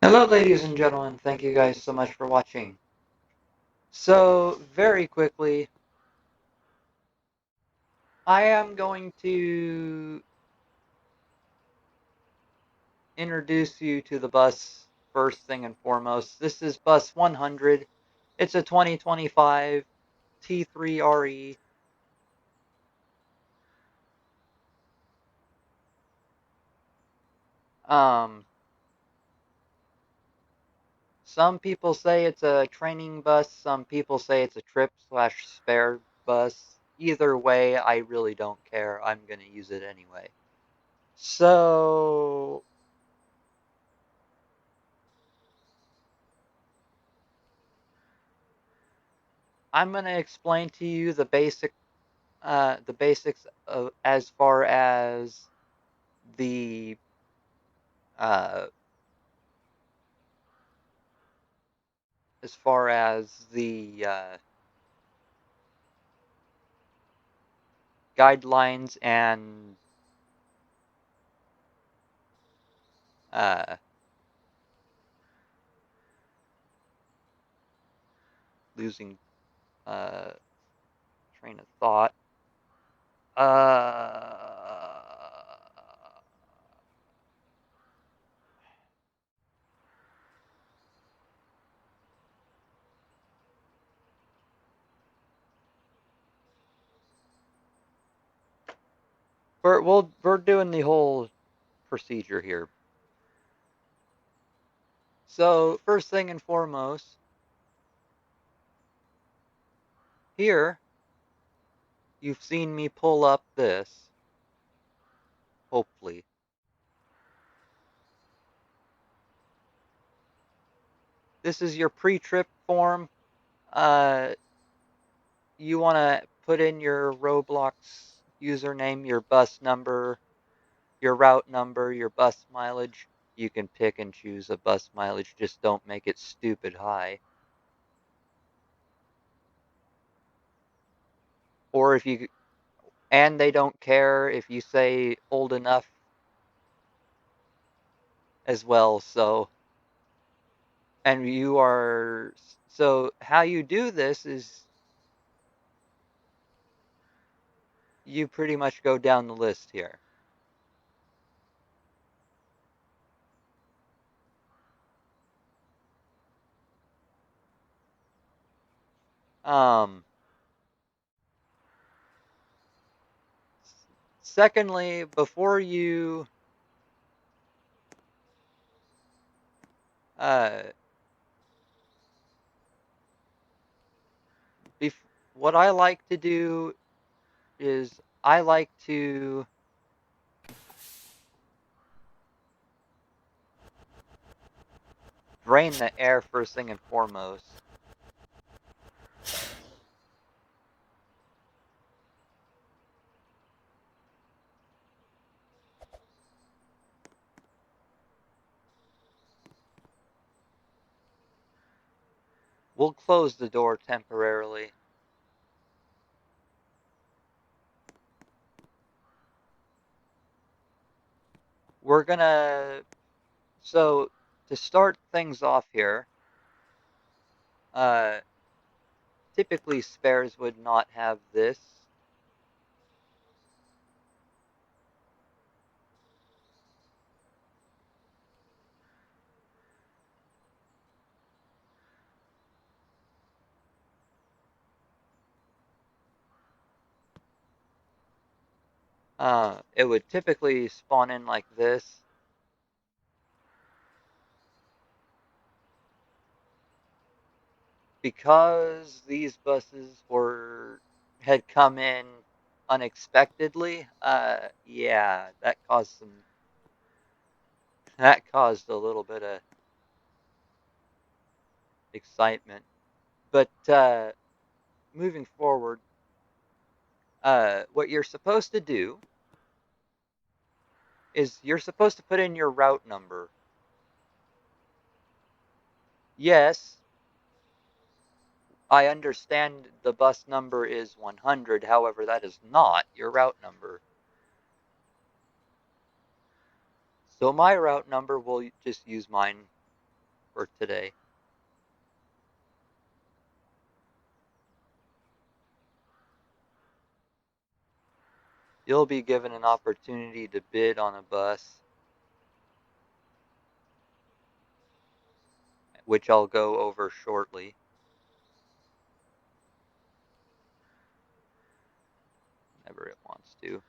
Hello, ladies and gentlemen. Thank you guys so much for watching. So, very quickly, I am going to introduce you to the bus first thing and foremost. This is bus 100. It's a 2025 T3RE. Um, some people say it's a training bus. Some people say it's a trip slash spare bus. Either way, I really don't care. I'm going to use it anyway. So, I'm going to explain to you the basics of the uh, as far as the guidelines and uh, losing uh, train of thought. Uh, we're doing the whole procedure here. So first thing and foremost, here you've seen me pull up this. Hopefully, this is your pre-trip form. Uh, you want to put in your Roblox username, your bus number, your route number, your bus mileage. You can pick and choose a bus mileage, just don't make it stupid high. Or if you, and they don't care if you say old enough as well. So, and you are, so how you do this is you pretty much go down the list here. Um, Secondly, uh, bef- what I like to do is I like to drain the air first thing and foremost. We'll close the door temporarily. We're gonna, so to start things off here, uh, typically spares would not have this. It would typically spawn in like this. Because these buses had come in unexpectedly, yeah, that caused a little bit of excitement. But moving forward, what you're supposed to do is you're supposed to put in your route number. Yes, I understand the bus number is 100, however, that is not your route number. So my route number, we'll just use mine. for today. You'll be given an opportunity to bid on a bus, which I'll go over shortly. Whenever it wants to.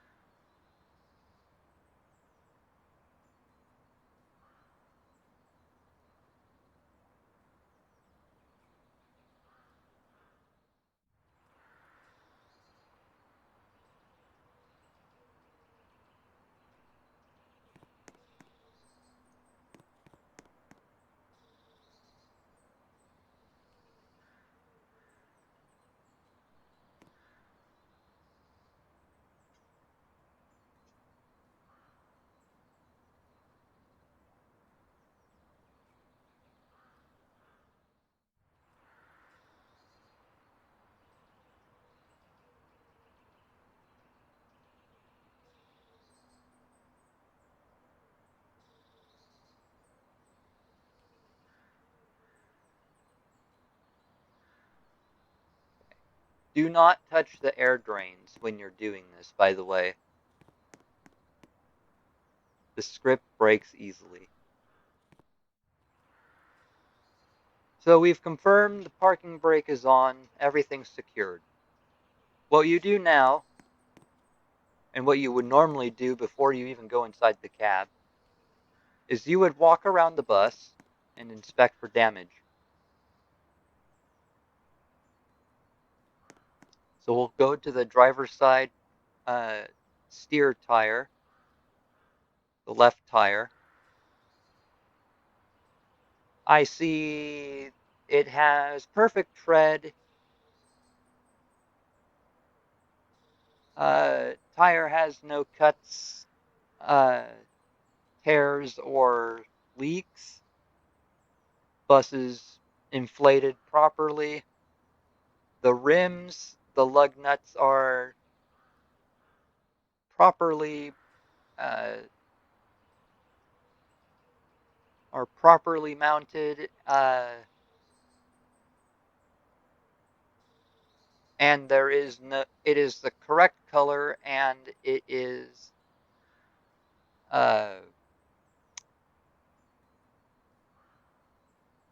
Do not touch the air drains when you're doing this, by the way. The script breaks easily. So we've confirmed the parking brake is on, everything's secured. What you do now, and what you would normally do before you even go inside the cab, is you would walk around the bus and inspect for damage. So we'll go to the driver's side steer tire, the left tire. I see it has perfect tread. Tire has no cuts, uh, tears, or leaks. Bus is inflated properly. The rims, the lug nuts properly uh, are properly mounted, and there is no. It is the correct color, and it is uh,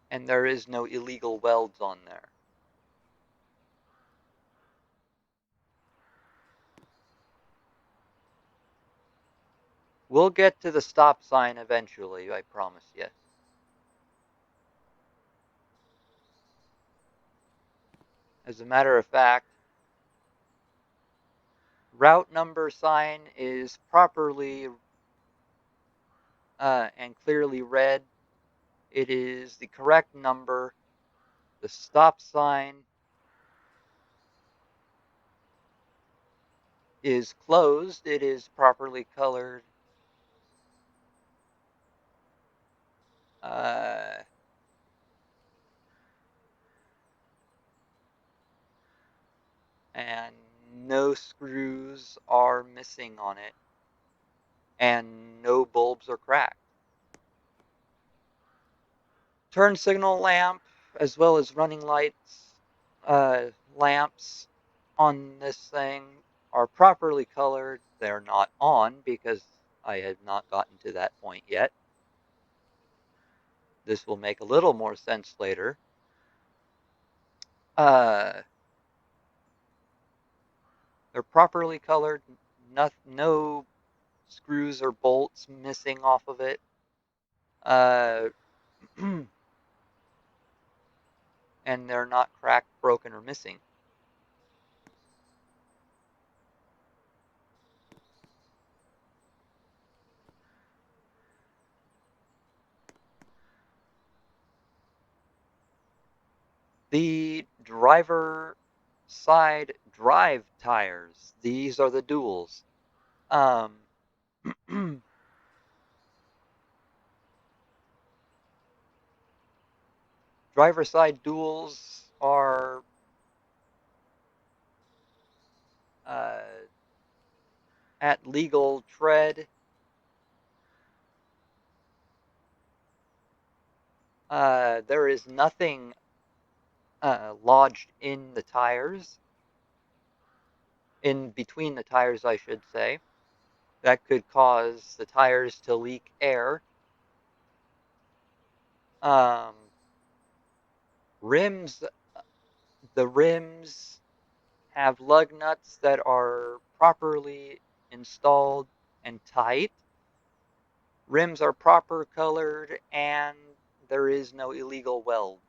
and there is no illegal welds on there. We'll get to the stop sign eventually, I promise you. As a matter of fact, route number sign is properly and clearly read. It is the correct number. The stop sign is closed. It is properly colored. Uh, and no screws are missing on it. And no bulbs are cracked. Turn signal lamp, as well as running lights, lamps on this thing are properly colored. They're not on because I have not gotten to that point yet. This will make a little more sense later. Uh, they're properly colored. No screws or bolts missing off of it. Uh, and they're not cracked, broken, or missing. The driver side drive tires. These are the duals. Um, driver side duals are uh, at legal tread. There is nothing lodged in the tires, in between the tires, I should say, that could cause the tires to leak air. Um, rims, the rims have lug nuts that are properly installed and tight. Rims are proper colored, and there is no illegal welds.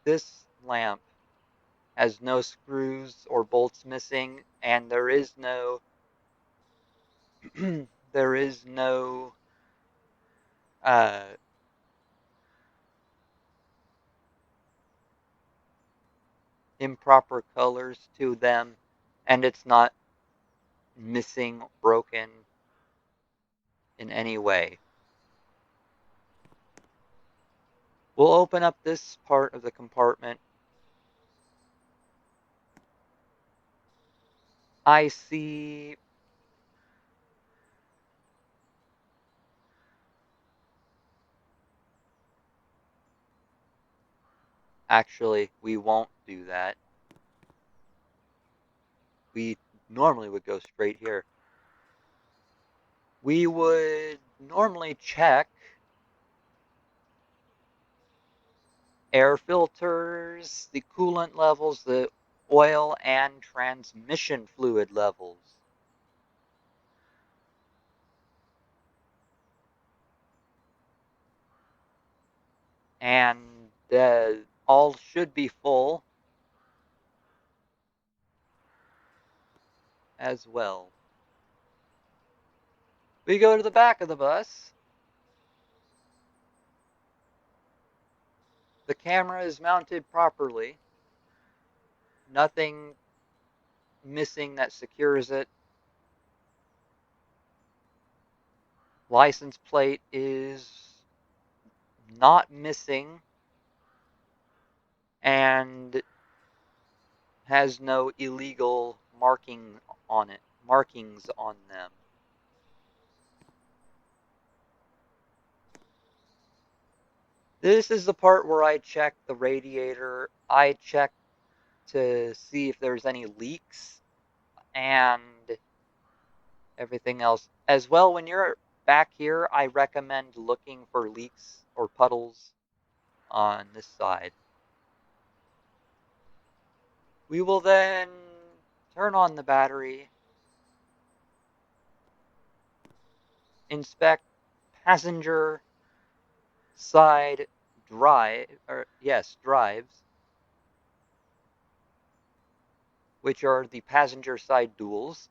This lamp has no screws or bolts missing, and there is no there is no uh, improper colors to them, and it's not missing, broken in any way. We'll open up this part of the compartment. I see. Actually, we won't do that. We normally would go straight here. We would normally check air filters, the coolant levels, the oil and transmission fluid levels. And all should be full as well. We go to the back of the bus. The camera is mounted properly. Nothing missing that secures it. License plate is not missing and has no illegal markings on them. This is the part where I check the radiator. I check to see if there's any leaks and everything else. As well, when you're back here, I recommend looking for leaks or puddles on this side. We will then turn on the battery, inspect passenger side drives, which are the passenger side duals.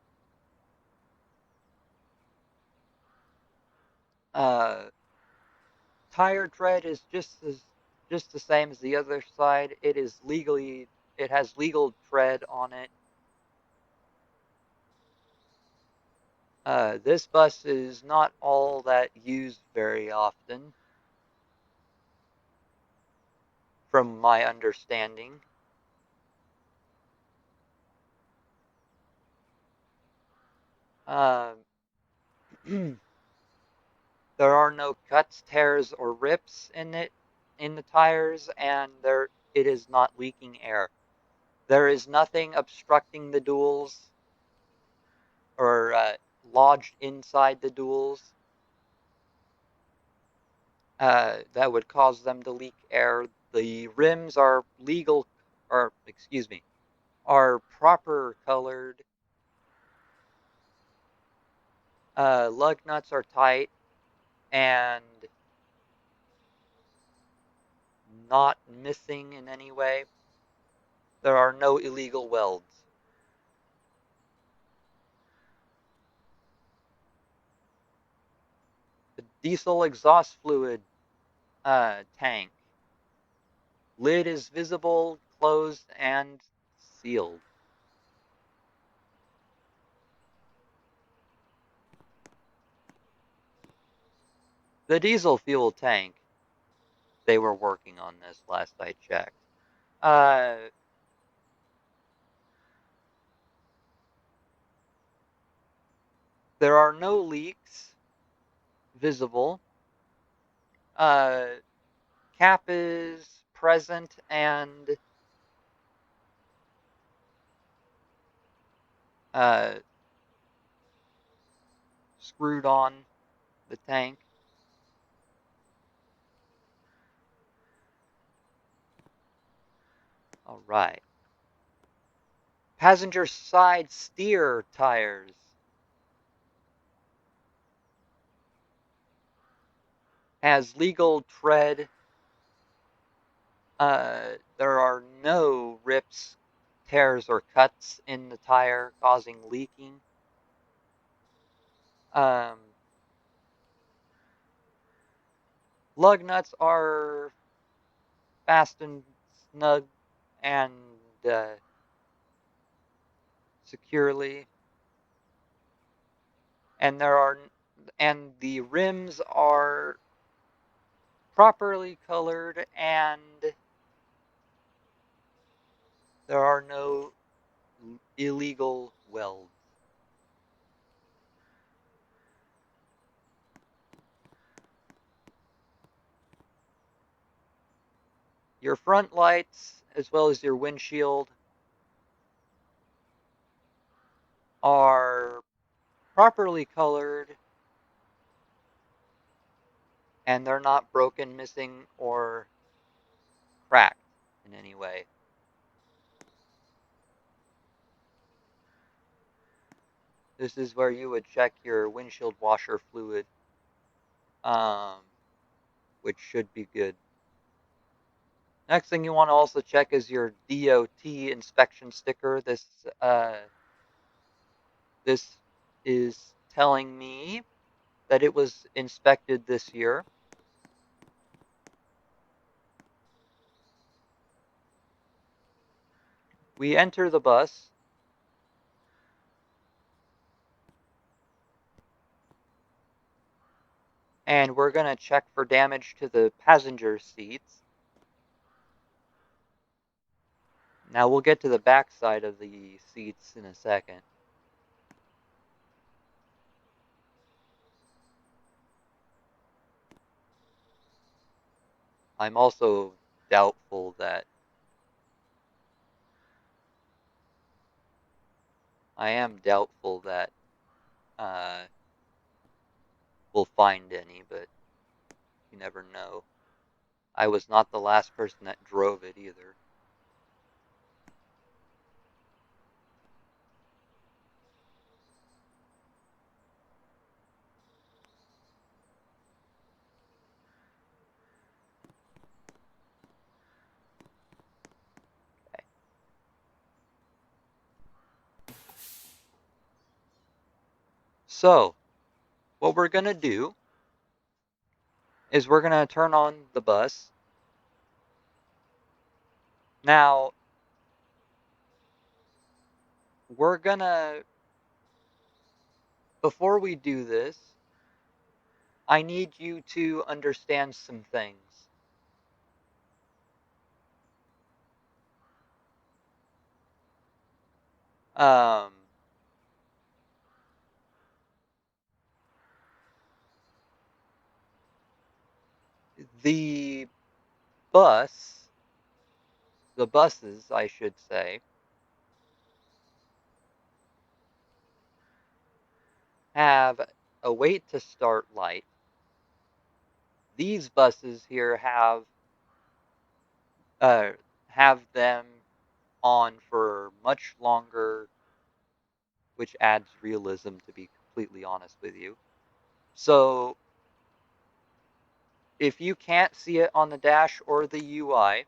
Uh, Tire tread is just the same as the other side. It has legal tread on it. This bus is not all that used very often, from my understanding. Uh, there are no cuts, tears, or rips in the tires, and it is not leaking air. There is nothing obstructing the duals or lodged inside the duals that would cause them to leak air. The rims are are proper colored. Lug nuts are tight and not missing in any way. There are no illegal welds. The diesel exhaust fluid tank. Lid is visible, closed, and sealed. The diesel fuel tank. They were working on this last I checked. Uh, There are no leaks visible. Uh, Cap is present and uh, screwed on the tank. All right. Passenger side steer tires has legal tread. There are no rips, tears, or cuts in the tire causing leaking. Um, Lug nuts are fastened snug and uh, securely, and the rims are properly colored, and there are no illegal welds. Your front lights, as well as your windshield, are properly colored, and they're not broken, missing, or cracked in any way. This is where you would check your windshield washer fluid, um, which should be good. Next thing you want to also check is your DOT inspection sticker. This is telling me that it was inspected this year. We enter the bus. And we're going to check for damage to the passenger seats. Now we'll get to the back side of the seats in a second. I'm also doubtful that I am doubtful that uh, we'll find any, but you never know. I was not the last person that drove it either. Okay. So, what we're going to do is we're going to turn on the bus. Now, we're going to, before we do this, I need you to understand some things. Um, the bus, the buses, I should say, have a wait to start light. These buses here uh, have them on for much longer, which adds realism, to be completely honest with you. So if you can't see it on the dash or the UI,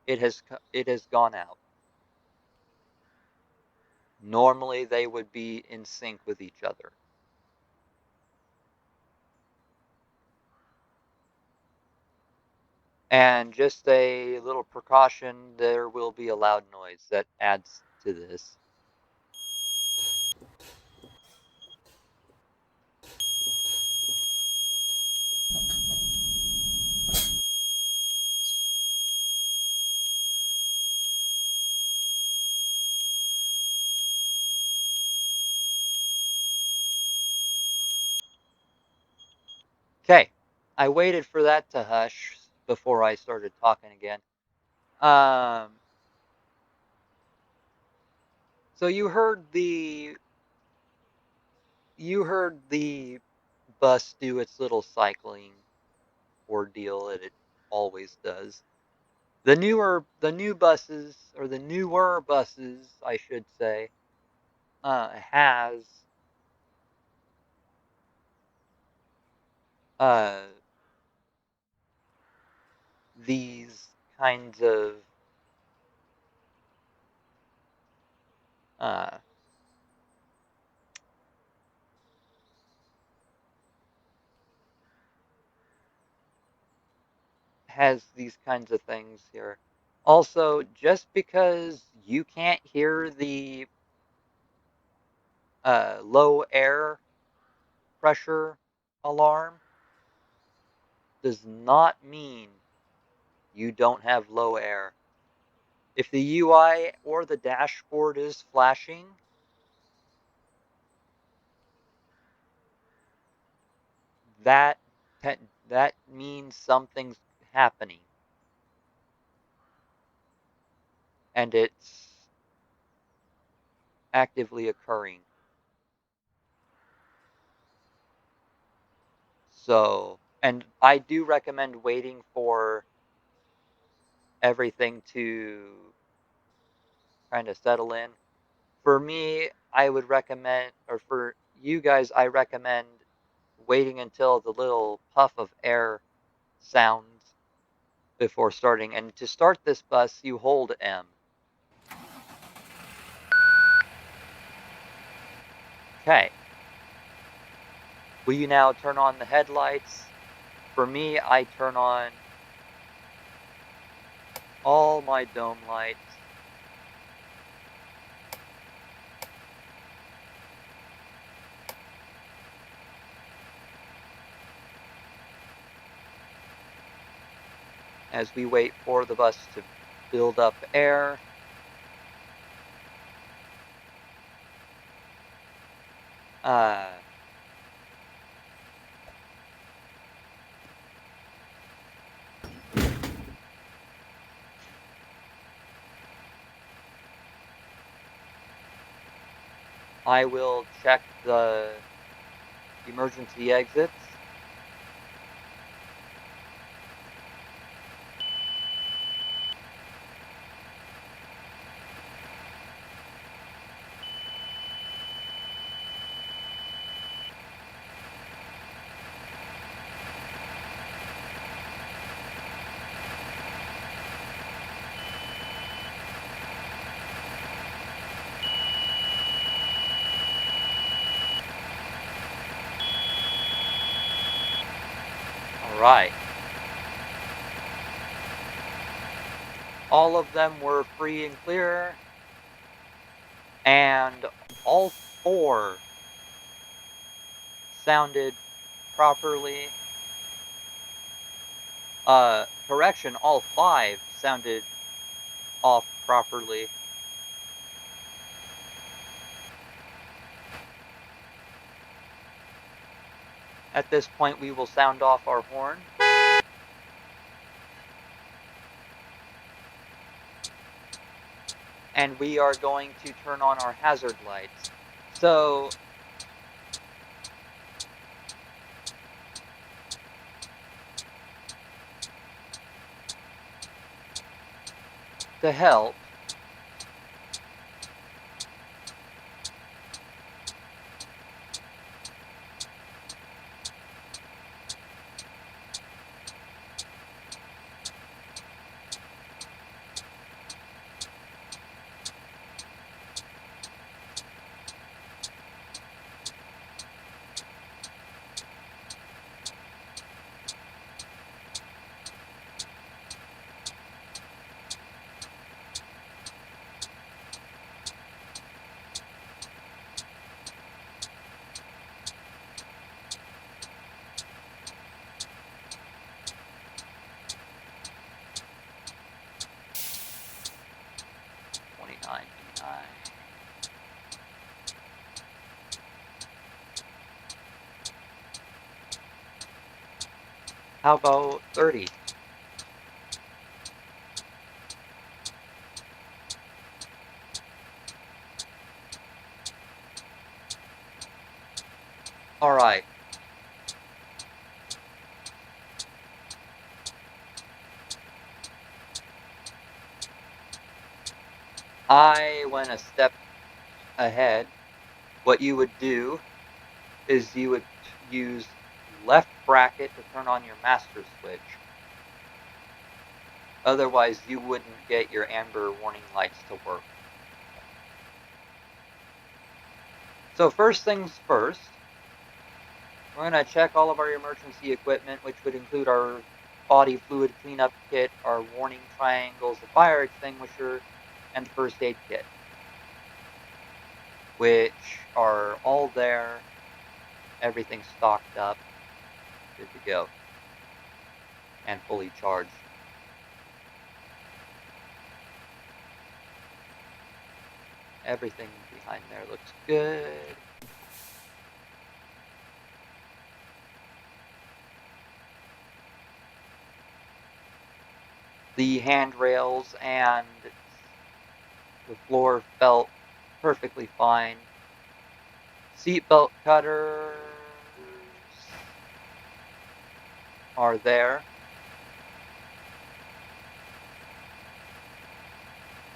it has gone out. Normally they would be in sync with each other. And just a little precaution, there will be a loud noise that adds to this. Okay, I waited for that to hush before I started talking again. Um, so you heard the bus do its little cycling ordeal that it always does. The newer buses, I should say, has uh these kinds of uh has these kinds of things here. Also, just because you can't hear the low air pressure alarm does not mean you don't have low air. If the UI or the dashboard is flashing, that that means something's happening, and it's actively occurring. So, and I do recommend waiting for everything to kind of settle in. For me, I would recommend, or for you guys, I recommend waiting until the little puff of air sounds before starting. And to start this bus, you hold M. Okay. Will you now turn on the headlights? For me, I turn on all my dome lights. As we wait for the bus to build up air. Uh, I will check the emergency exits. All right. All of them were free and clear, and all four sounded properly. Correction, all five sounded off properly. At this point, we will sound off our horn. And we are going to turn on our hazard lights. So, to help, '29. How about 30? All right. I went a step ahead. What you would do is you would use left bracket to turn on your master switch. Otherwise, you wouldn't get your amber warning lights to work. So first things first, we're going to check all of our emergency equipment, which would include our body fluid cleanup kit, our warning triangles, the fire extinguisher, and the first aid kit, which are all there, everything stocked up, good to go, and fully charged. Everything behind there looks good. The handrails and the floor felt perfectly fine. Seatbelt cutters are there.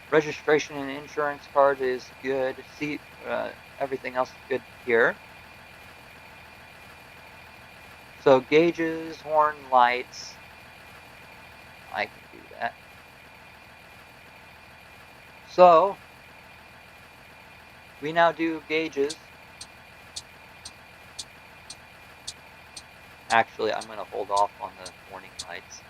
Registration and insurance card is good. Everything else is good here. So gauges, horn, lights. I can do that. So we now do gauges. Actually, I'm going to hold off on the warning lights.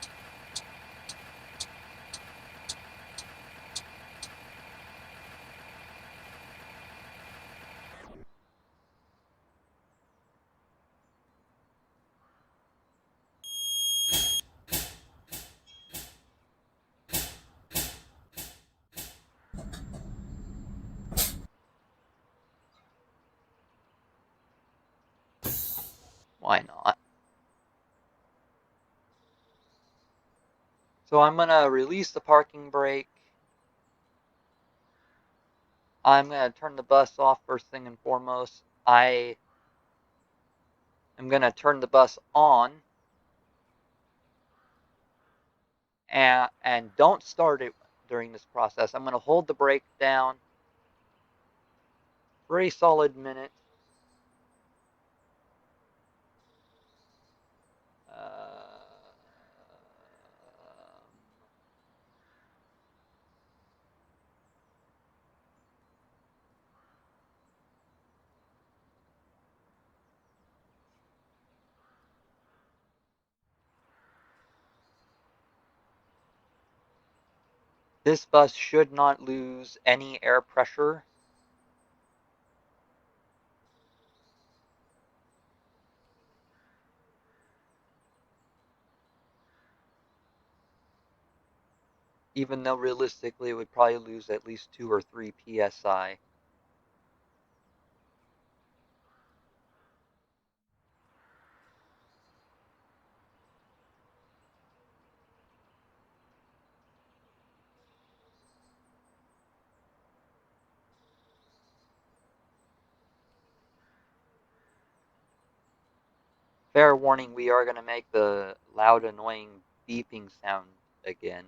Why not? So I'm going to release the parking brake. I'm going to turn the bus off first thing and foremost. I am going to turn the bus on and don't start it during this process. I'm going to hold the brake down for a solid minute. This bus should not lose any air pressure. Even though realistically it would probably lose at least 2 or 3 psi. Fair warning, we are going to make the loud, annoying beeping sound again.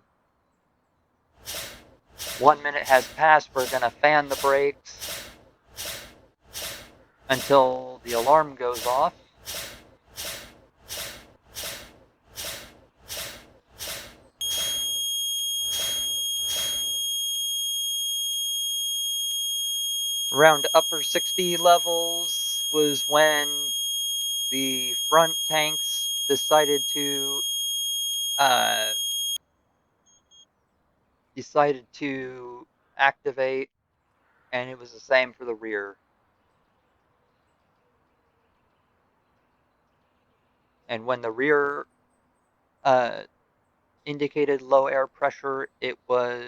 1 minute has passed. We're going to fan the brakes until the alarm goes off. Around upper 60 levels was when the front tanks decided to uh, activate, and it was the same for the rear. And when the rear uh, indicated low air pressure, it was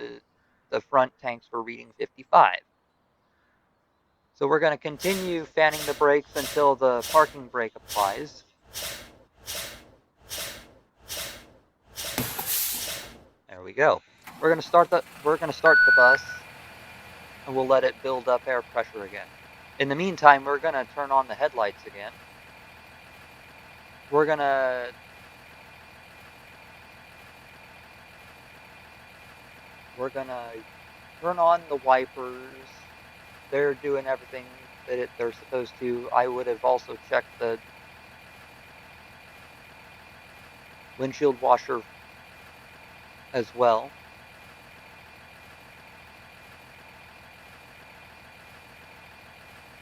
the front tanks were reading 55. So we're going to continue fanning the brakes until the parking brake applies. There we go. We're gonna start the bus, and we'll let it build up air pressure again. In the meantime, we're gonna turn on the headlights again. We're gonna we're gonna turn on the wipers. They're doing everything that they're supposed to. I would have also checked the windshield washer as well.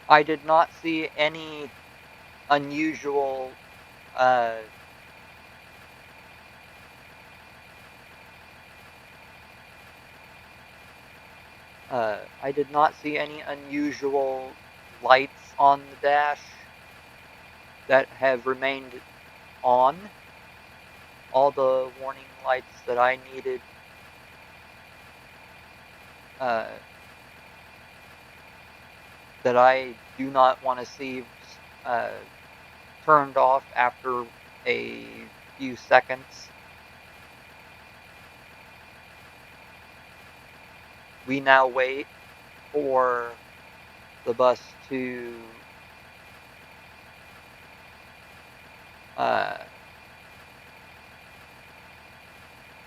I did not see any unusual uh, I did not see any unusual lights on the dash that have remained on. All the warning lights that I needed uh, that I do not want to see uh, turned off after a few seconds. We now wait for the bus to uh,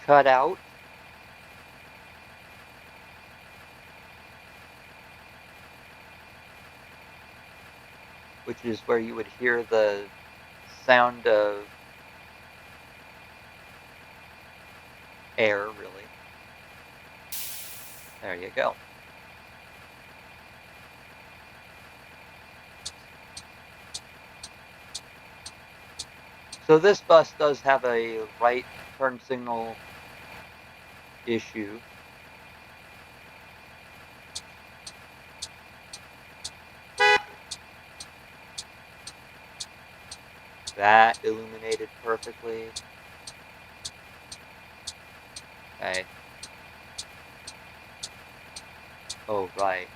cut out, which is where you would hear the sound of air, really. There you go. So this bus does have a right turn signal issue. That illuminated perfectly. Okay. Oh, right.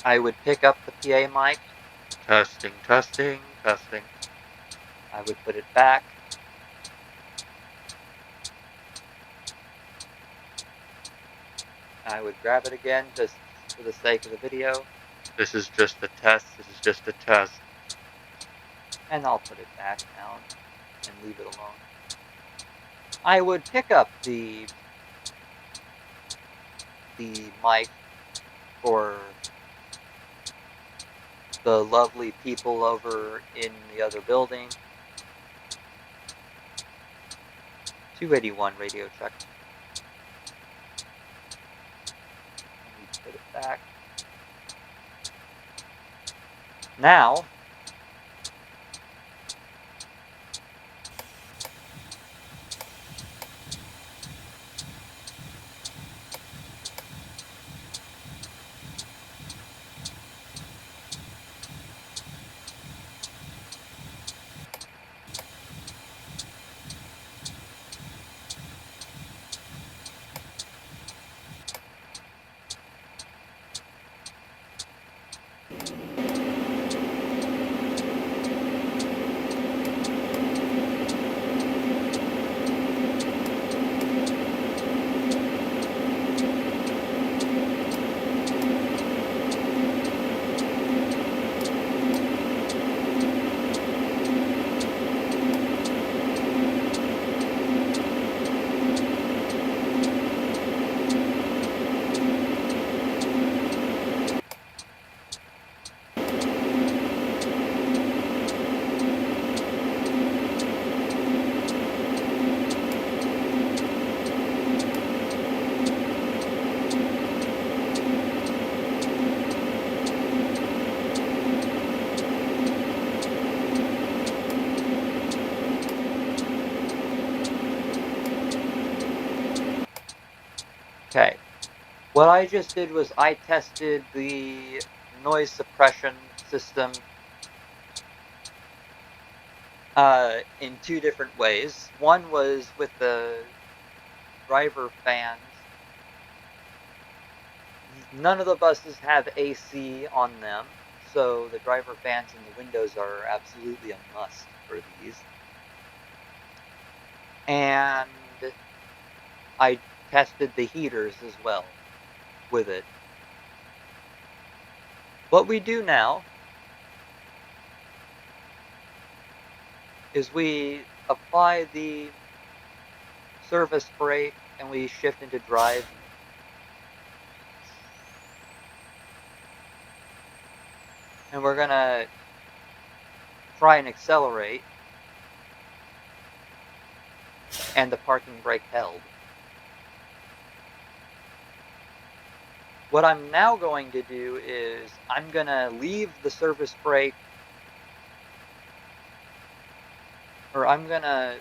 I would pick up the PA mic. Testing, testing, testing. I would put it back. I would grab it again just for the sake of the video. This is just a test. This is just a test. And I'll put it back now and leave it alone. I would pick up the mic for the lovely people over in the other building. 281 radio check. Let me put it back. Now, okay. What I just did was I tested the noise suppression system in two different ways. One was with the driver fans. None of the buses have AC on them, Also, the driver fans in the windows are absolutely a must for these. And I tested the heaters as well with it. What we do now is we apply the service brake and we shift into drive. And we're going to try and accelerate. And the parking brake held. What I'm now going to do is I'm going to leave the service brake, or I'm going to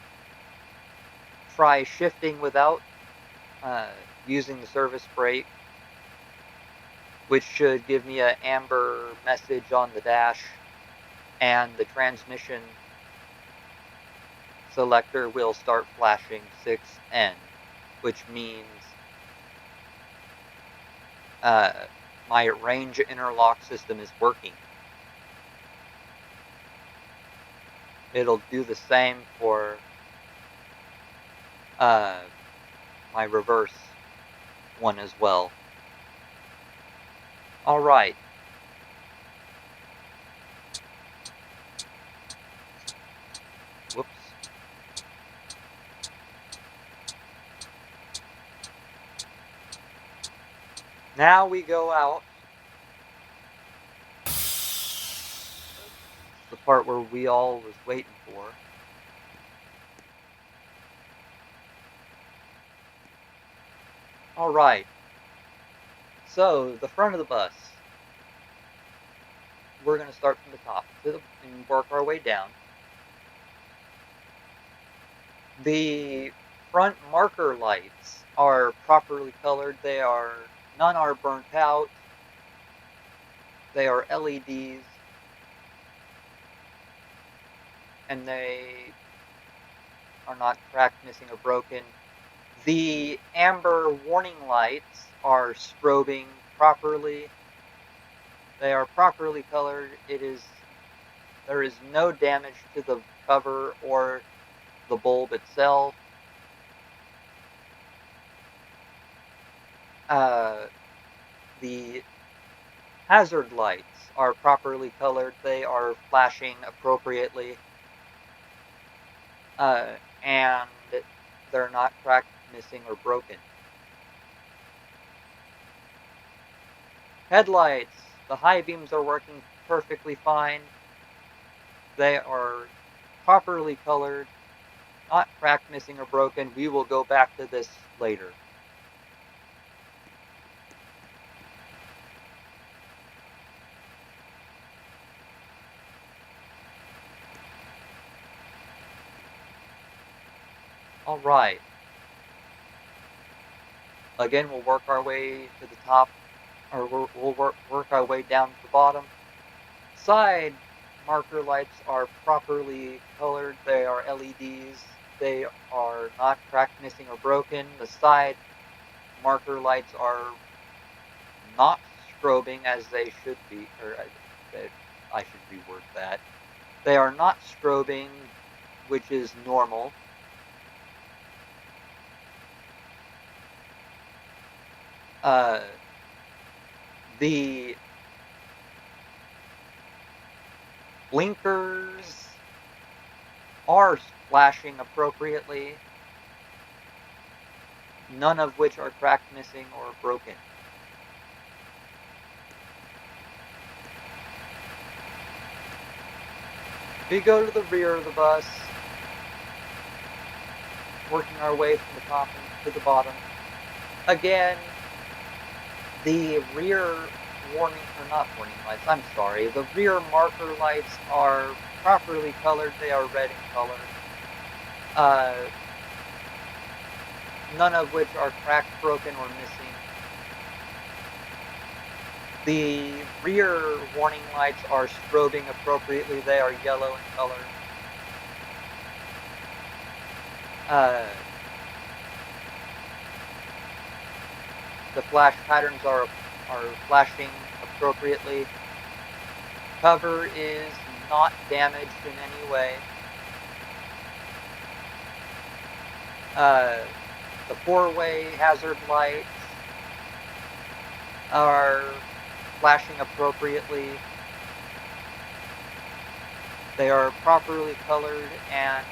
try shifting without using the service brake, which should give me an amber message on the dash, and the transmission selector will start flashing 6N, which means my range interlock system is working. It'll do the same for my reverse one as well. All right. Whoops. Now we go out. It's the part where we all was waiting for. All right. So the front of the bus. We're going to start from the top and work our way down. The front marker lights are properly colored. None are burnt out. They are LEDs. And they are not cracked, missing, or broken. The amber warning lights are strobing properly. They are properly colored. There is no damage to the cover or the bulb itself. The hazard lights are properly colored. They are flashing appropriately. And they're not cracked, missing, or broken. Headlights. The high beams are working perfectly fine. They are properly colored, not cracked, missing, or broken. We will go back to this later. All right. Again, we'll work our way to the top, or we'll work our way down to the bottom. Side marker lights are properly colored. They are LEDs. They are not cracked, missing, or broken. The side marker lights are not strobing as they should be, or I should reword that. They are not strobing, which is normal. The blinkers are flashing appropriately, none of which are cracked, missing, or broken. We go to the rear of the bus, working our way from the top to the bottom. Again, the rear the rear marker lights are properly colored. They are red in color. None of which are cracked, broken, or missing. The rear warning lights are strobing appropriately. They are yellow in color. The flash patterns are flashing appropriately. cover is not damaged in any way. The four-way hazard lights are flashing appropriately. They are properly colored and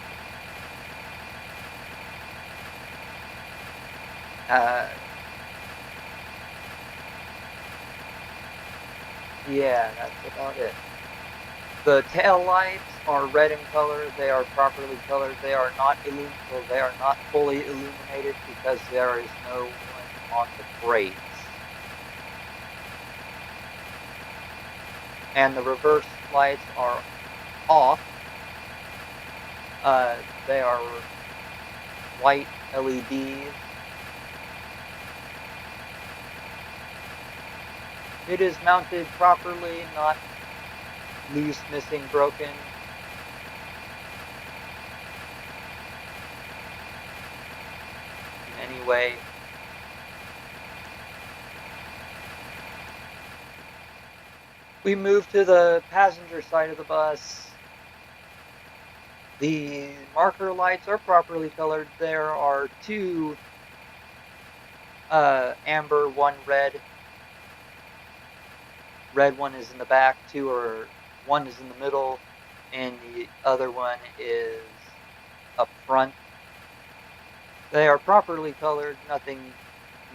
yeah, that's about it. The tail lights are red in color. They are properly colored. They are not fully illuminated because there is no one on the brakes. And the reverse lights are off. They are white LEDs. It is mounted properly, not loose, missing, broken. In any way. We move to the passenger side of the bus. The marker lights are properly colored. There are two amber, one red. Red one is in the back, one is in the middle, and the other one is up front. They are properly colored, nothing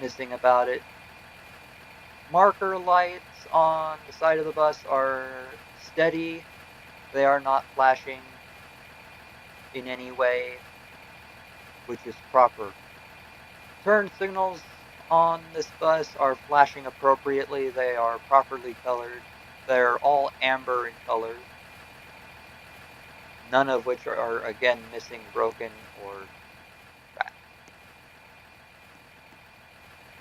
missing about it. Marker lights on the side of the bus are steady. They are not flashing in any way, which is proper. Turn signals on this bus are flashing appropriately. They are properly colored. They're all amber in color, none of which are again missing, broken, or cracked.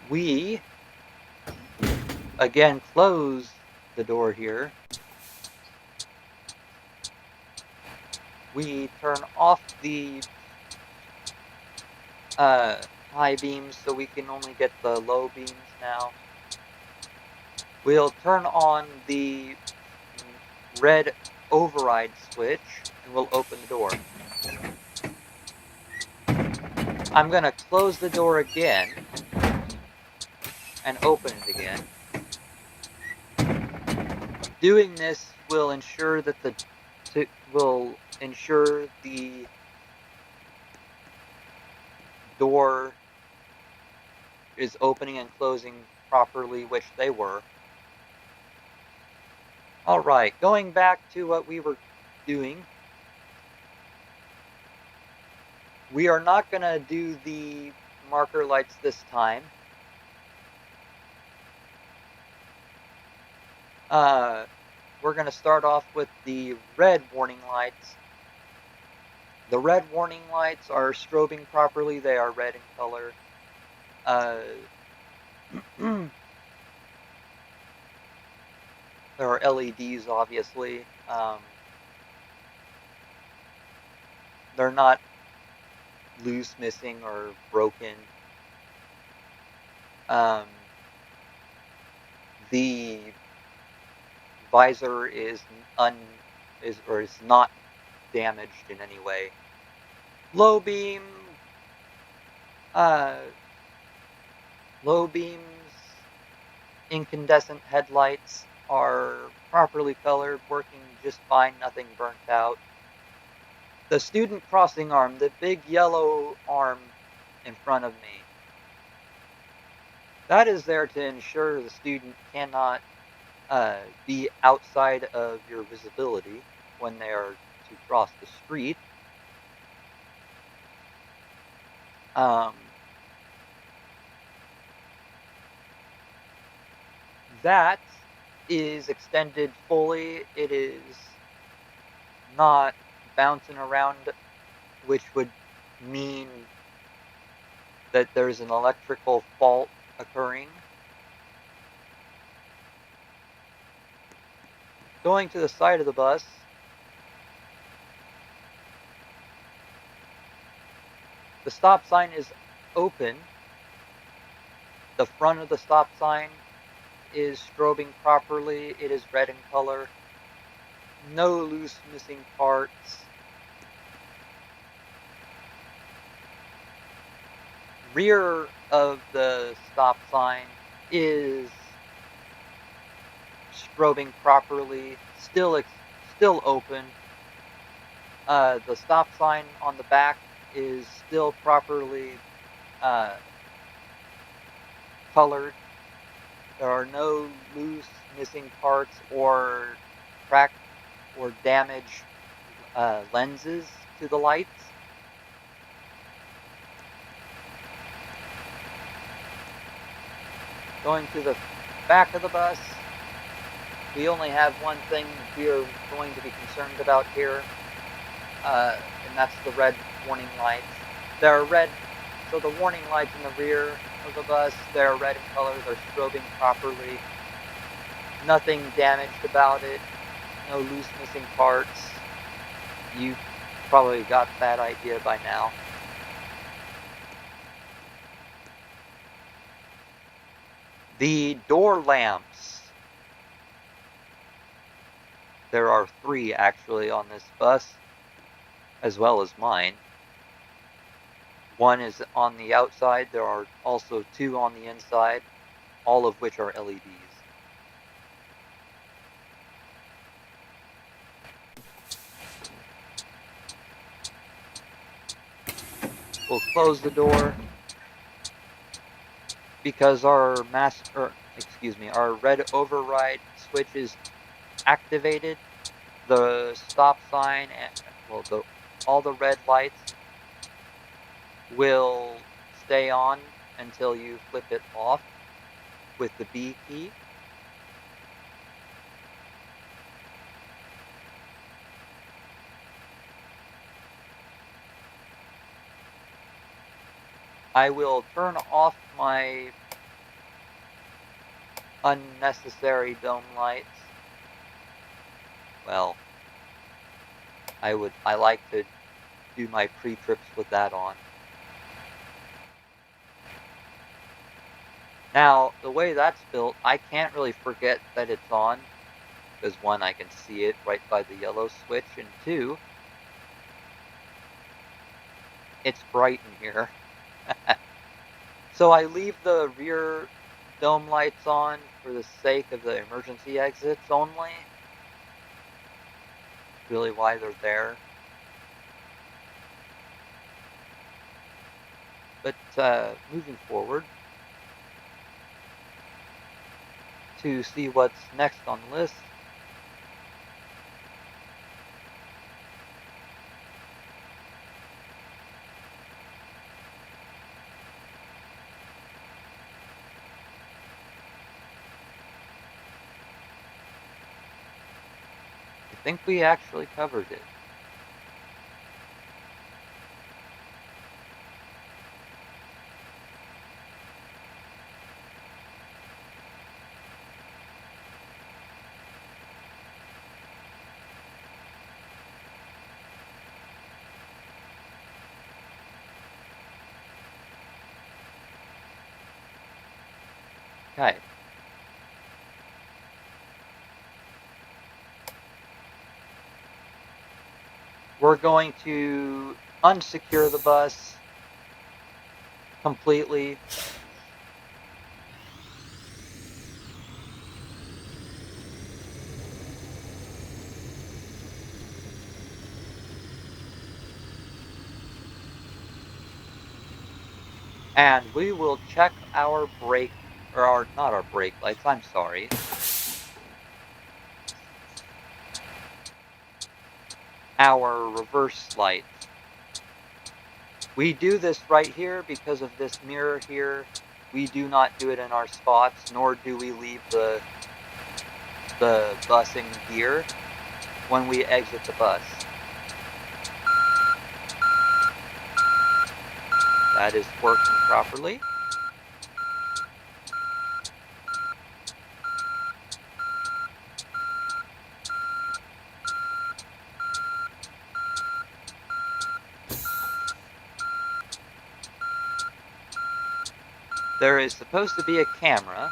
We again close the door here. We turn off the high beams so we can only get the low beams now. We'll turn on the red override switch and we'll open the door. I'm going to close the door again and open it again. Doing this will ensure that the door is opening and closing properly, which they were. All right, going back to what we were doing. We are not going to do the marker lights this time. We're going to start off with the red warning lights. The red warning lights are strobing properly. They are red in color. There are LEDs, obviously. They're not loose, missing, or broken. The visor is not damaged in any way. Low beams incandescent headlights are properly colored, working just fine, nothing burnt out. The student crossing arm, the big yellow arm in front of me, that is there to ensure the student cannot be outside of your visibility when they are to cross the street. That is extended fully. It is not bouncing around, which would mean that there's an electrical fault occurring. Going to the side of the bus, the stop sign is open. The front of the stop sign is strobing properly. It is red in color. No loose missing parts. Rear of the stop sign is strobing properly, still open. The stop sign on the back is still properly uh, colored. There are no loose missing parts or cracked or damaged lenses to the lights. Going to the back of the bus, we only have one thing we are going to be concerned about here, and that's the red warning lights. There are red, so the warning lights in the rear of the bus, they're red in color, they're strobing properly. Nothing damaged about it, no loose missing parts. You probably got that idea by now. The door lamps. There are 3 actually on this bus, as well as mine. One is on the outside. There are also 2 on the inside, all of which are LEDs. We'll close the door because our our red override switch is activated. The stop sign and all the red lights will stay on until you flip it off with the B key. I will turn off my unnecessary dome lights. Well, I like to do my pre-trips with that on. Now, the way that's built, I can't really forget that it's on, because 1, I can see it right by the yellow switch, and 2, it's bright in here. So I leave the rear dome lights on for the sake of the emergency exits only. That's really why they're there. But moving forward to see what's next on the list. I think we actually covered it. Okay. We're going to unsecure the bus completely. And we will check our brake, or not our brake lights, I'm sorry. Our reverse lights. We do this right here because of this mirror here. We do not do it in our spots, nor do we leave the bus in gear when we exit the bus. That is working properly. There is supposed to be a camera.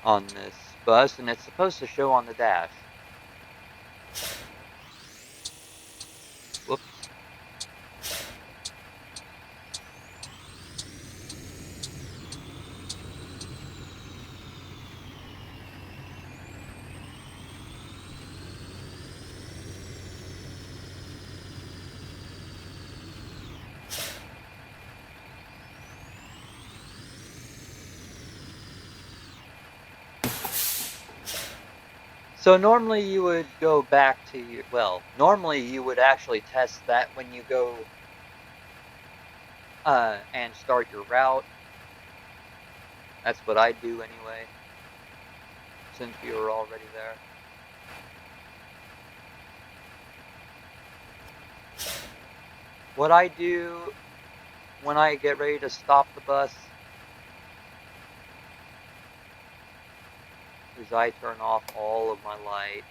on this bus, and it's supposed to show on the dash. Whoops. So normally you would go back to your, well, normally you would actually test that when you go and start your route. That's what I do anyway, since we were already there. What I do when I get ready to stop the bus is I turn off all of my lights.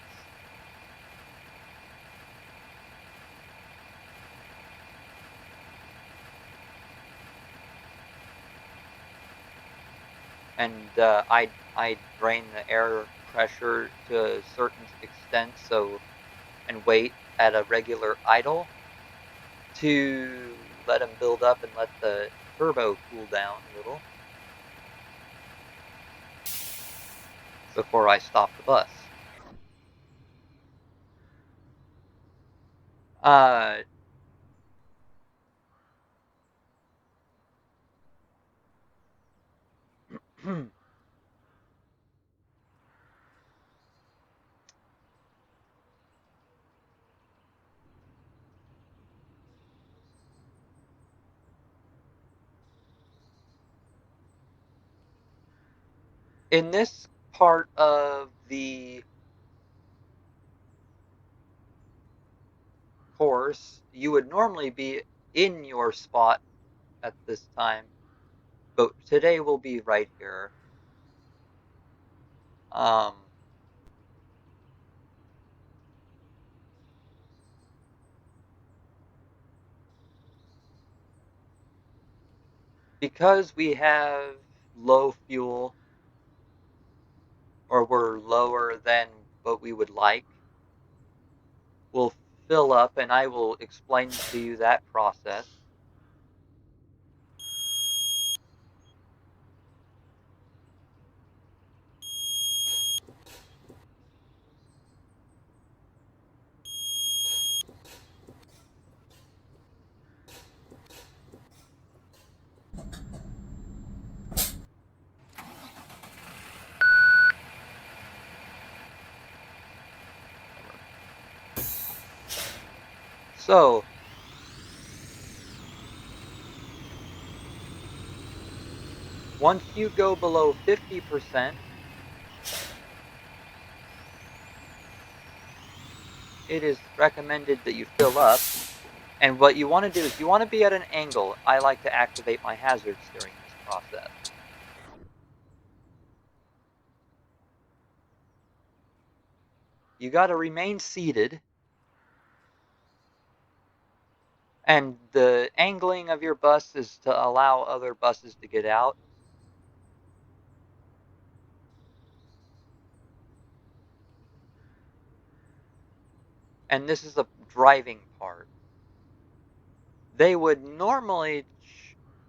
And I drain the air pressure to a certain extent, and wait at a regular idle to let them build up and let the turbo cool down a little before I stop the bus. Uh, in this part of the course, you would normally be in your spot at this time, but today we'll be right here. Um, because we have low fuel, or we're lower than what we would like, we'll fill up, and I will explain to you that process. So, once you go below 50%, it is recommended that you fill up. And what you want to do is you want to be at an angle. I like to activate my hazards during this process. You got to remain seated, and the angling of your bus is to allow other buses to get out. And this is the driving part. They would normally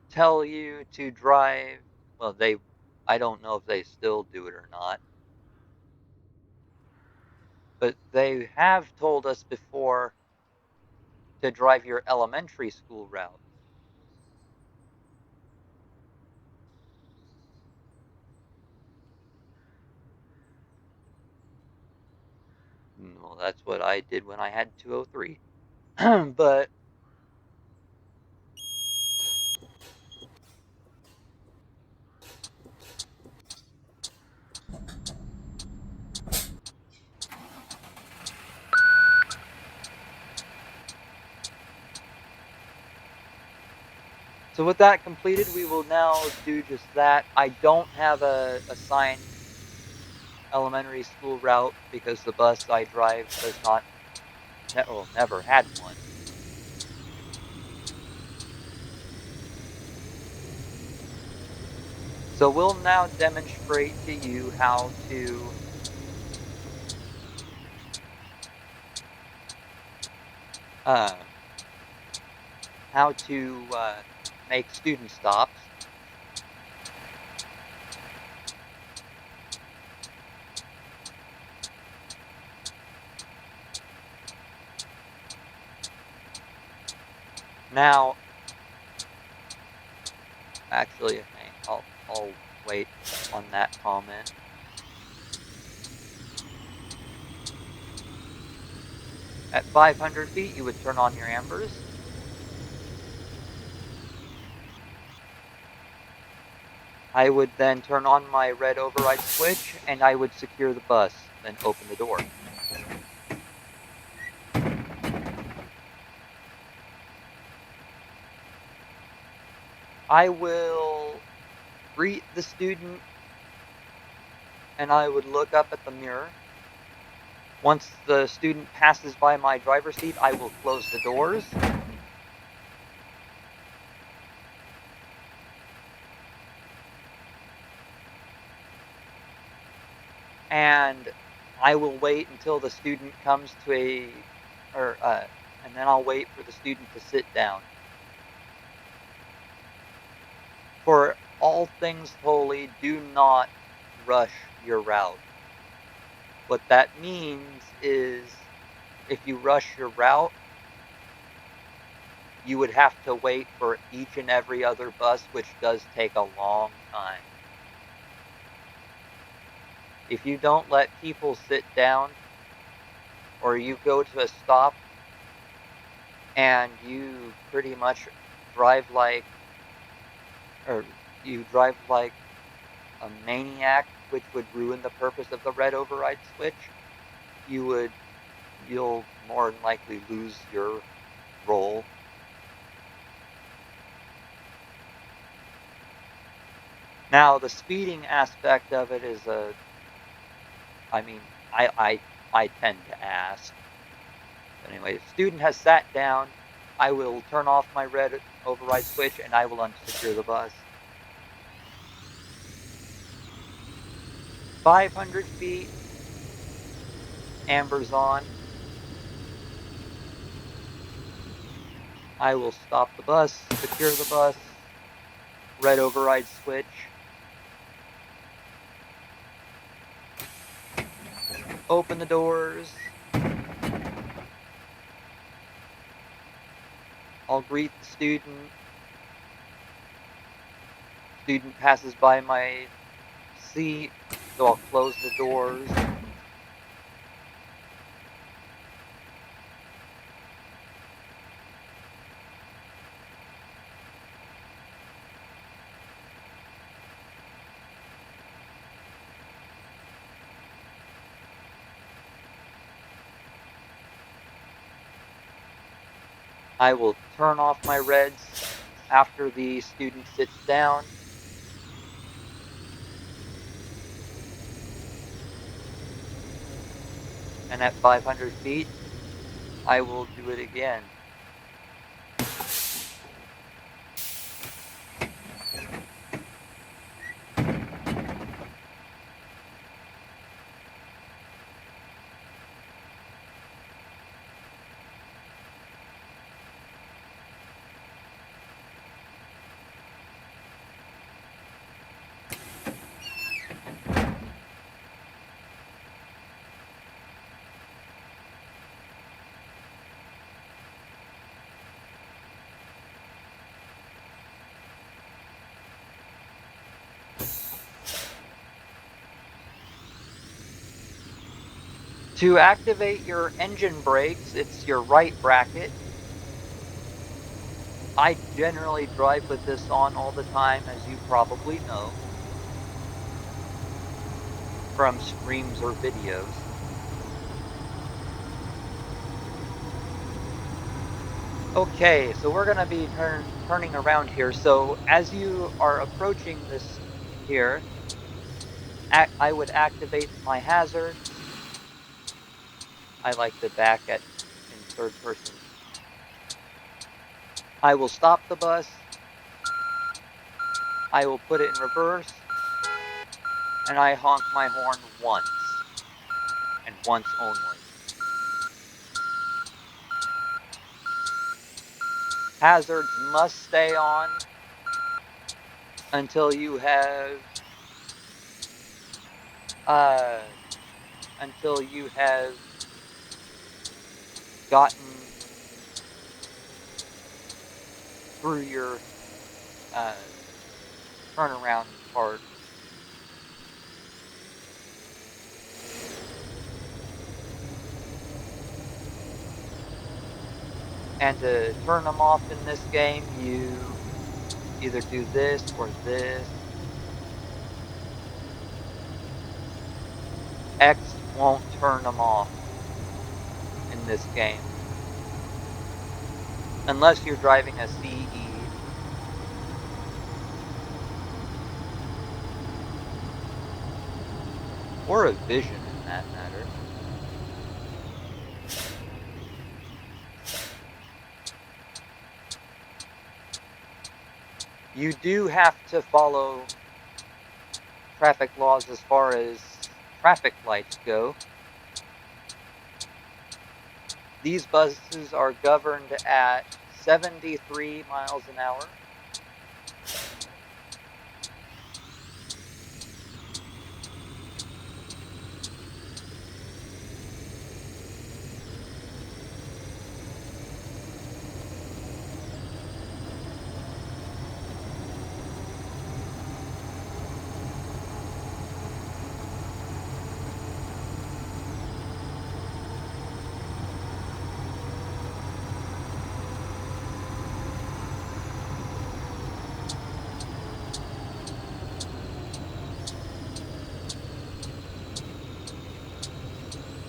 tell you to drive, well, I don't know if they still do it or not, but they have told us before to drive your elementary school route. Well, that's what I did when I had 203. But so with that completed, we will now do just that. I don't have a assigned elementary school route because the bus I drive does not, well, never had one. So we'll now demonstrate to you um, how to make student stops. Now, actually, I'll wait on that comment. At 500 feet, you would turn on your ambers. I would then turn on my red override switch and I would secure the bus, then open the door. I will greet the student and I would look up at the mirror. Once the student passes by my driver's seat, I will close the doors. And I will wait until the student comes to and then I'll wait for the student to sit down. For all things holy, do not rush your route. What that means is if you rush your route, you would have to wait for each and every other bus, which does take a long time. If you don't let people sit down or you go to a stop and you pretty much drive like or you drive like a maniac, which would ruin the purpose of the red override switch, you'll more than likely lose your role. Now, the speeding aspect of it is I mean, I tend to ask. But anyway, if student has sat down, I will turn off my red override switch and I will unsecure the bus. 500 feet, amber's on. I will stop the bus, secure the bus, red override switch, open the doors. I'll greet the student. Student passes by my seat, so I'll close the doors. I will turn off my reds after the student sits down. And at 500 feet, I will do it again. To activate your engine brakes, it's your right bracket. I generally drive with this on all the time, as you probably know from streams or videos. Okay, so we're going to be turning around here. So as you are approaching this here, I would activate my hazards. I like to back at in third person. I will stop the bus. I will put it in reverse. and I honk my horn once, and once only. Hazards must stay on until you have uh until you have gotten through your uh turnaround part. And to turn them off in this game, you either do this or this. X won't turn them off in this game unless you're driving a CE or a Vision in that matter. You do have to follow traffic laws as far as traffic lights go. These buses are governed at 73 miles an hour.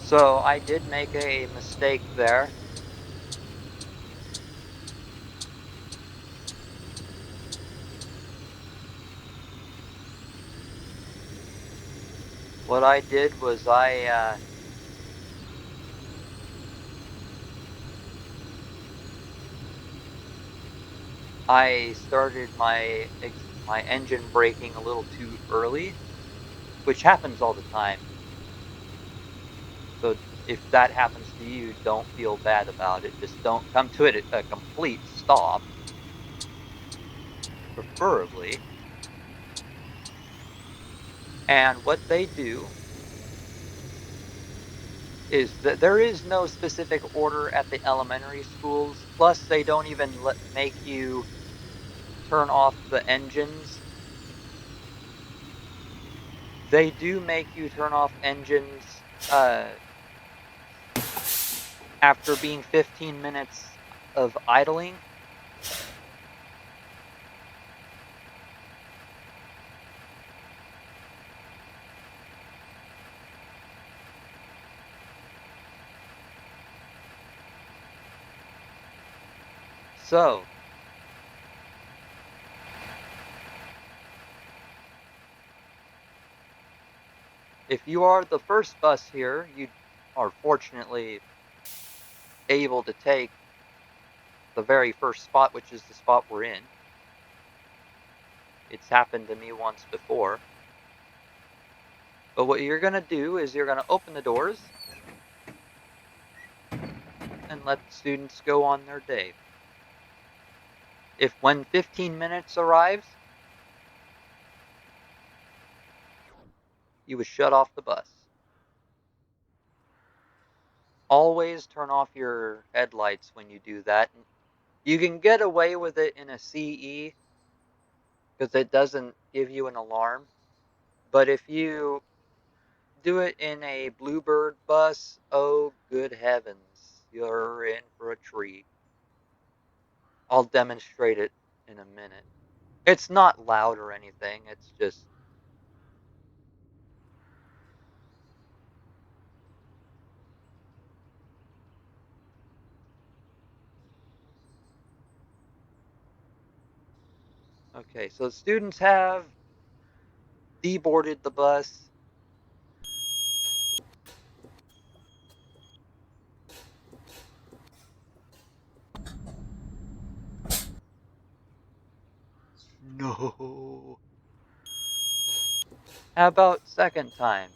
So I did make a mistake there. What I did was I started my engine braking a little too early, which happens all the time. So if that happens to you, don't feel bad about it. Just don't come to it at a complete stop, preferably. And what they do is that there is no specific order at the elementary schools. Plus, they don't even make you turn off the engines. They do make you turn off engines after being 15 minutes of idling. So, if you are the first bus here, you are fortunately able to take the very first spot, which is the spot we're in. It's happened to me once before. But what you're going to do is you're going to open the doors and let the students go on their day. If when 15 minutes arrives, you would shut off the bus. Always turn off your headlights when you do that. You can get away with it in a CE because it doesn't give you an alarm. But if you do it in a Bluebird bus, oh good heavens, you're in for a treat. I'll demonstrate it in a minute. It's not loud or anything, it's just okay. So students have deboarded the bus. No. How about second time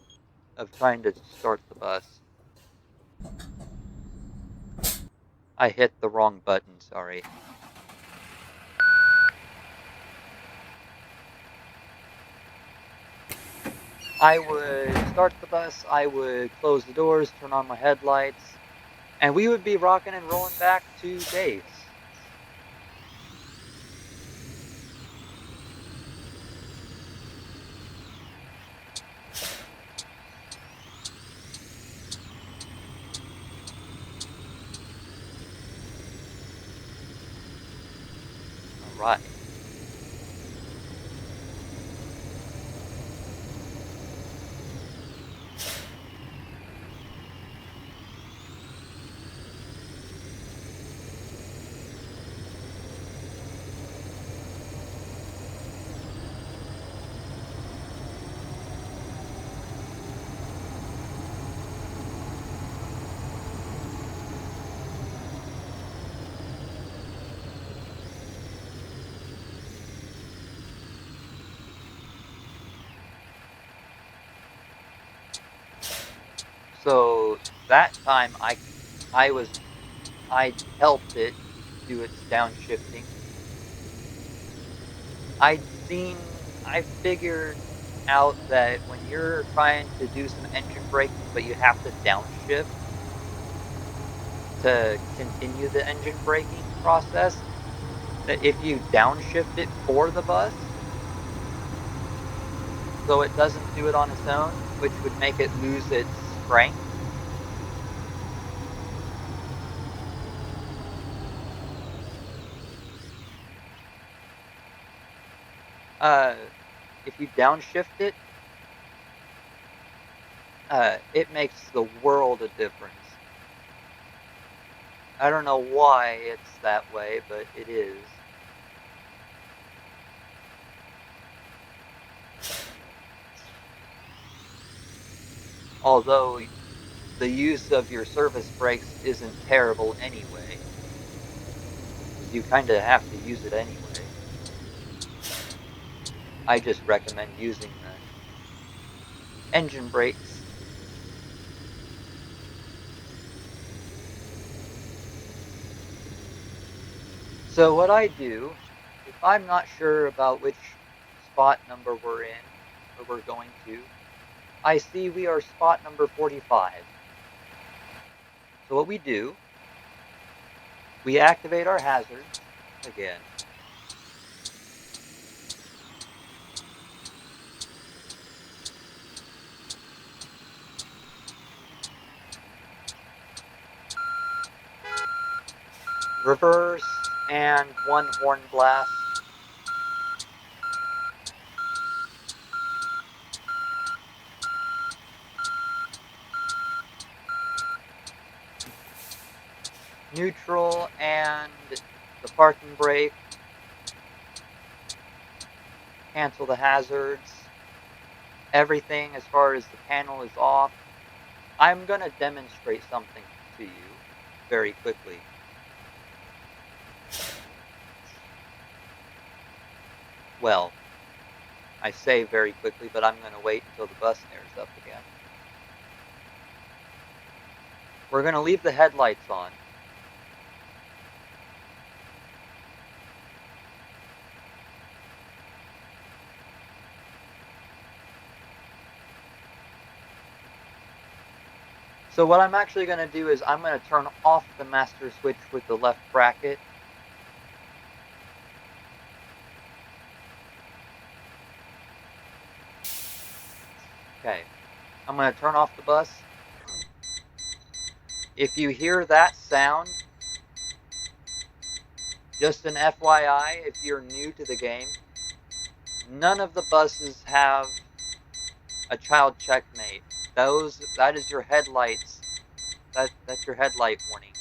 of trying to start the bus? I hit the wrong button, sorry. I would start the bus, I would close the doors, turn on my headlights, and we would be rocking and rolling back to base. All right. So that time I was I helped it do its downshifting. I figured out that when you're trying to do some engine braking, but you have to downshift to continue the engine braking process, that if you downshift it for the bus, so it doesn't do it on its own, which would make it lose its strength. Uh, if you downshift it, it makes the world of difference. I don't know why it's that way, but it is. Although the use of your service brakes isn't terrible anyway, because you kind of have to use it anyway. I just recommend using the engine brakes. So what I do, if I'm not sure about which spot number we're in or we're going to, I see we are spot number 45. So what we do, we activate our hazards again. Reverse and one horn blast. Neutral and the parking brake. Cancel the hazards. Everything as far as the panel is off. I'm going to demonstrate something to you very quickly. Well, I say very quickly, but I'm going to wait until the bus airs up again. We're going to leave the headlights on. So what I'm actually going to do is I'm going to turn off the master switch with the left bracket. Okay, I'm going to turn off the bus. If you hear that sound, just an FYI, if you're new to the game, none of the buses have a child checkmate. That is your headlights. That's your headlight warning.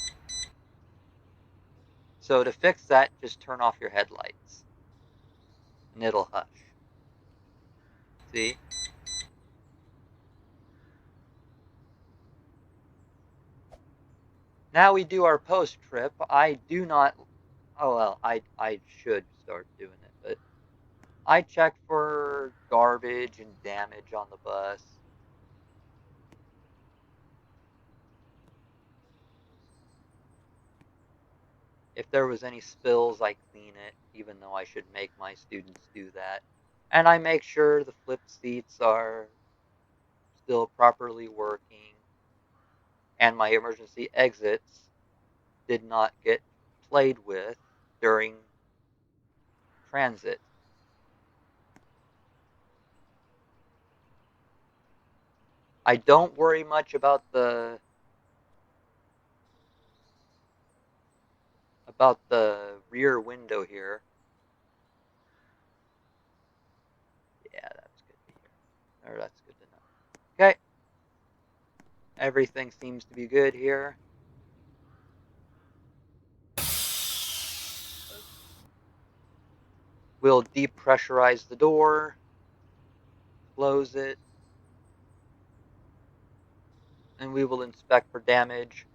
So to fix that, just turn off your headlights and it'll hush. See? Now we do our post trip. I do not. Oh well, I should start doing it, but I check for garbage and damage on the bus. If there was any spills, I clean it, even though I should make my students do that. And I make sure the flip seats are still properly working and my emergency exits did not get played with during transit. I don't worry much about the rear window here. Yeah, that's good to hear. Or that's good to know. Okay. Everything seems to be good here. We'll depressurize the door, close it, and we will inspect for damage.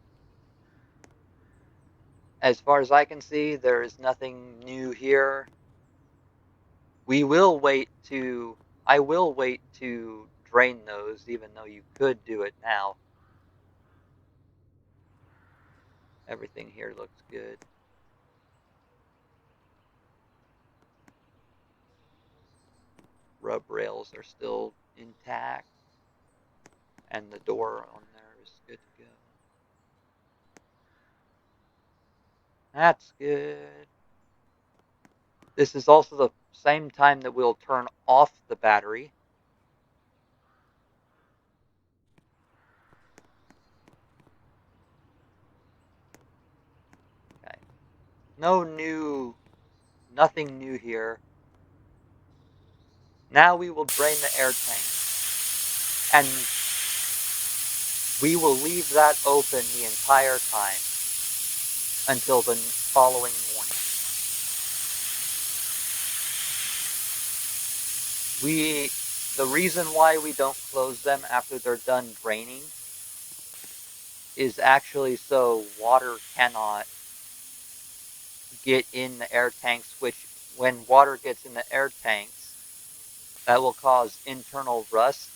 As far as I can see, there is nothing new here. We will wait to I will wait to drain those, even though you could do it now. Everything here looks good. Rub rails are still intact, and the door on there is good to go. That's good. This is also the same time that we'll turn off the battery. Okay. Nothing new here. Now we will drain the air tank, and we will leave that open the entire time until the following morning. The reason why we don't close them after they're done draining is actually so water cannot get in the air tanks, which when water gets in the air tanks, that will cause internal rust.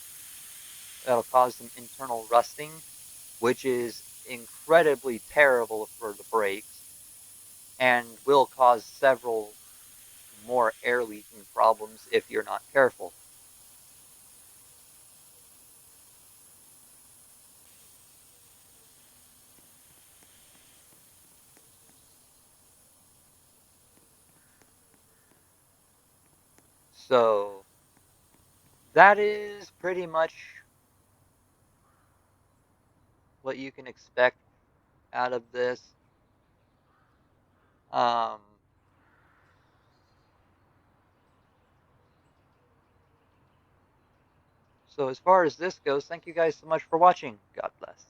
That'll cause some internal rusting, which is incredibly terrible for the brakes and will cause several more air leaking problems if you're not careful. So that is pretty much what you can expect out of this. Um, so as far as this goes, thank you guys so much for watching. God bless.